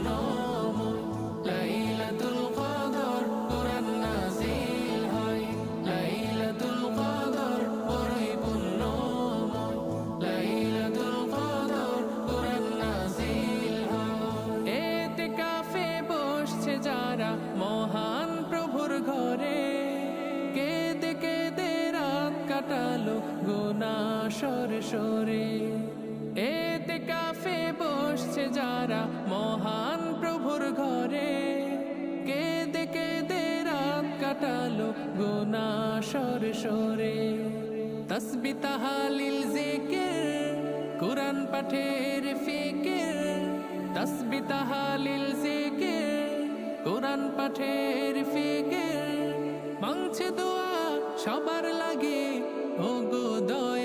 পুণ্যময় লাইলাতুল কদর কোরআন নাযিল হয় লাইলাতুল কদর বড়ই পুণ্যময় লাইলাতুল কদর কোরআন নাযিল হয় ইতিকাফে বসছে যারা মহান প্রভুর ঘরে কেঁদে কেঁদে রাত কাটালো গুনাহ সরে সরে ইতিকাফে বসছে যারা মহান প্রভুর ঘরে কেঁদে কেঁদে রাত কাটালো গুনাহ সরে সরে তাসবিহ তাহলিল জিকির কুরআন পাঠের ফিকির তাসবিহ তাহলিল জিকির কুরআন পাঠের ফিকির মাংছে দোয়া সবার লাগে ও গো দয়া